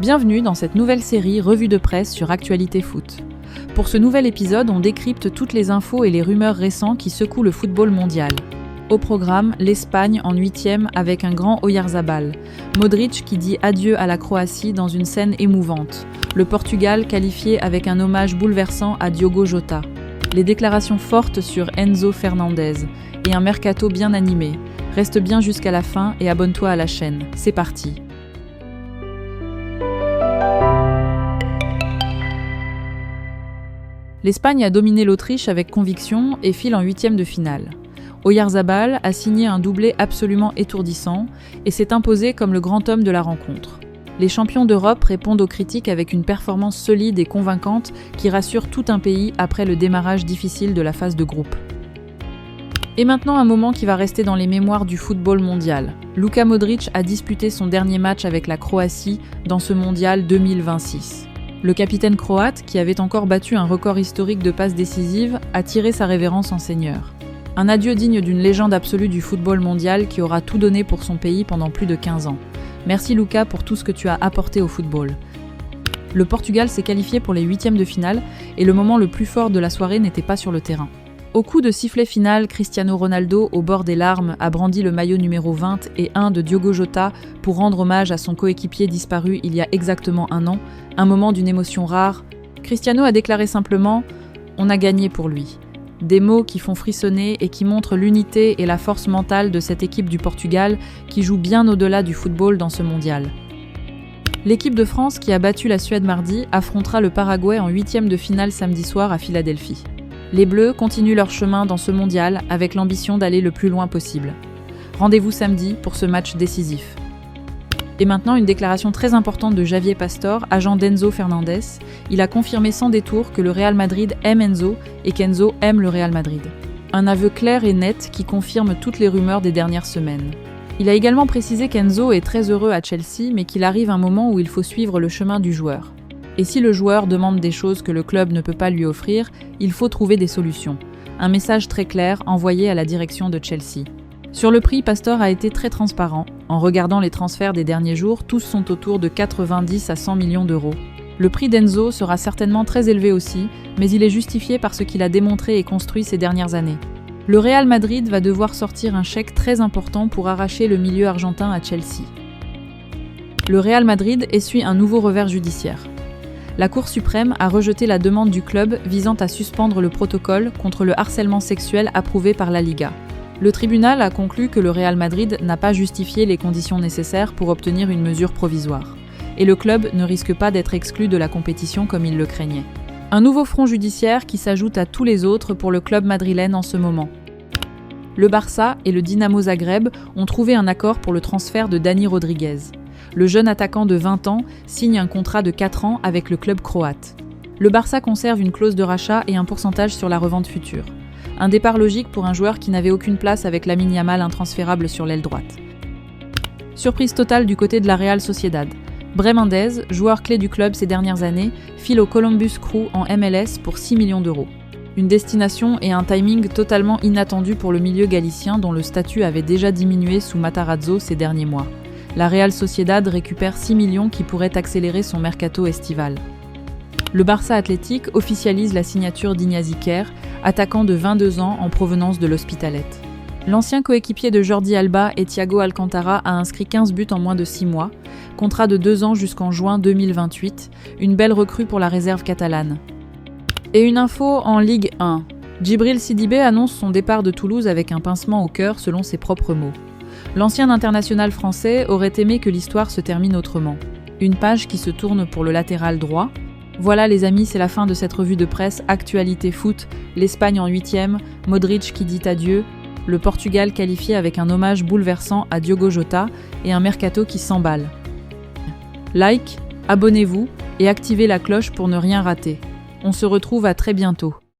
Bienvenue dans cette nouvelle série Revue de presse sur Actualité Foot. Pour ce nouvel épisode, on décrypte toutes les infos et les rumeurs récents qui secouent le football mondial. Au programme, l'Espagne en 8e avec un grand Oyarzabal. Modric qui dit adieu à la Croatie dans une scène émouvante. Le Portugal qualifié avec un hommage bouleversant à Diogo Jota. Les déclarations fortes sur Enzo Fernandez. Et un mercato bien animé. Reste bien jusqu'à la fin et abonne-toi à la chaîne. C'est parti. L'Espagne a dominé l'Autriche avec conviction et file en 8e de finale. Oyarzabal a signé un doublé absolument étourdissant et s'est imposé comme le grand homme de la rencontre. Les champions d'Europe répondent aux critiques avec une performance solide et convaincante qui rassure tout un pays après le démarrage difficile de la phase de groupe. Et maintenant un moment qui va rester dans les mémoires du football mondial. Luka Modric a disputé son dernier match avec la Croatie dans ce mondial 2026. Le capitaine croate, qui avait encore battu un record historique de passes décisives, a tiré sa révérence en seigneur. Un adieu digne d'une légende absolue du football mondial qui aura tout donné pour son pays pendant plus de 15 ans. Merci Luka pour tout ce que tu as apporté au football. Le Portugal s'est qualifié pour les 8e de finale et le moment le plus fort de la soirée n'était pas sur le terrain. Au coup de sifflet final, Cristiano Ronaldo, au bord des larmes, a brandi le maillot numéro 20 et 1 de Diogo Jota pour rendre hommage à son coéquipier disparu il y a exactement un an, un moment d'une émotion rare. Cristiano a déclaré simplement « On a gagné pour lui ». Des mots qui font frissonner et qui montrent l'unité et la force mentale de cette équipe du Portugal qui joue bien au-delà du football dans ce mondial. L'équipe de France qui a battu la Suède mardi affrontera le Paraguay en 8e de finale samedi soir à Philadelphie. Les Bleus continuent leur chemin dans ce mondial avec l'ambition d'aller le plus loin possible. Rendez-vous samedi pour ce match décisif. Et maintenant, une déclaration très importante de Javier Pastor, agent d'Enzo Fernandez. Il a confirmé sans détour que le Real Madrid aime Enzo et qu'Enzo aime le Real Madrid. Un aveu clair et net qui confirme toutes les rumeurs des dernières semaines. Il a également précisé qu'Enzo est très heureux à Chelsea, mais qu'il arrive un moment où il faut suivre le chemin du joueur. Et si le joueur demande des choses que le club ne peut pas lui offrir, il faut trouver des solutions. Un message très clair envoyé à la direction de Chelsea. Sur le prix, Pastor a été très transparent. En regardant les transferts des derniers jours, tous sont autour de 90 à 100 millions d'euros. Le prix d'Enzo sera certainement très élevé aussi, mais il est justifié par ce qu'il a démontré et construit ces dernières années. Le Real Madrid va devoir sortir un chèque très important pour arracher le milieu argentin à Chelsea. Le Real Madrid essuie un nouveau revers judiciaire. La Cour suprême a rejeté la demande du club visant à suspendre le protocole contre le harcèlement sexuel approuvé par la Liga. Le tribunal a conclu que le Real Madrid n'a pas justifié les conditions nécessaires pour obtenir une mesure provisoire. Et le club ne risque pas d'être exclu de la compétition comme il le craignait. Un nouveau front judiciaire qui s'ajoute à tous les autres pour le club madrilène en ce moment. Le Barça et le Dinamo Zagreb ont trouvé un accord pour le transfert de Dani Rodriguez. Le jeune attaquant de 20 ans signe un contrat de 4 ans avec le club croate. Le Barça conserve une clause de rachat et un pourcentage sur la revente future. Un départ logique pour un joueur qui n'avait aucune place avec Lamine Yamal intransférable sur l'aile droite. Surprise totale du côté de la Real Sociedad. Brais Mendes, joueur clé du club ces dernières années, file au Columbus Crew en MLS pour 6 millions d'euros. Une destination et un timing totalement inattendus pour le milieu galicien dont le statut avait déjà diminué sous Matarazzo ces derniers mois. La Real Sociedad récupère 6 millions qui pourraient accélérer son mercato estival. Le Barça Athletic officialise la signature d'Iñaki Kerr, attaquant de 22 ans en provenance de l'Hospitalet. L'ancien coéquipier de Jordi Alba et Thiago Alcantara a inscrit 15 buts en moins de 6 mois, contrat de 2 ans jusqu'en juin 2028, une belle recrue pour la réserve catalane. Et une info en Ligue 1. Djibril Sidibé annonce son départ de Toulouse avec un pincement au cœur selon ses propres mots. L'ancien international français aurait aimé que l'histoire se termine autrement. Une page qui se tourne pour le latéral droit. Voilà les amis, c'est la fin de cette revue de presse Actualité Foot, l'Espagne en 8e, Modric qui dit adieu, le Portugal qualifié avec un hommage bouleversant à Diogo Jota et un mercato qui s'emballe. Like, abonnez-vous et activez la cloche pour ne rien rater. On se retrouve à très bientôt.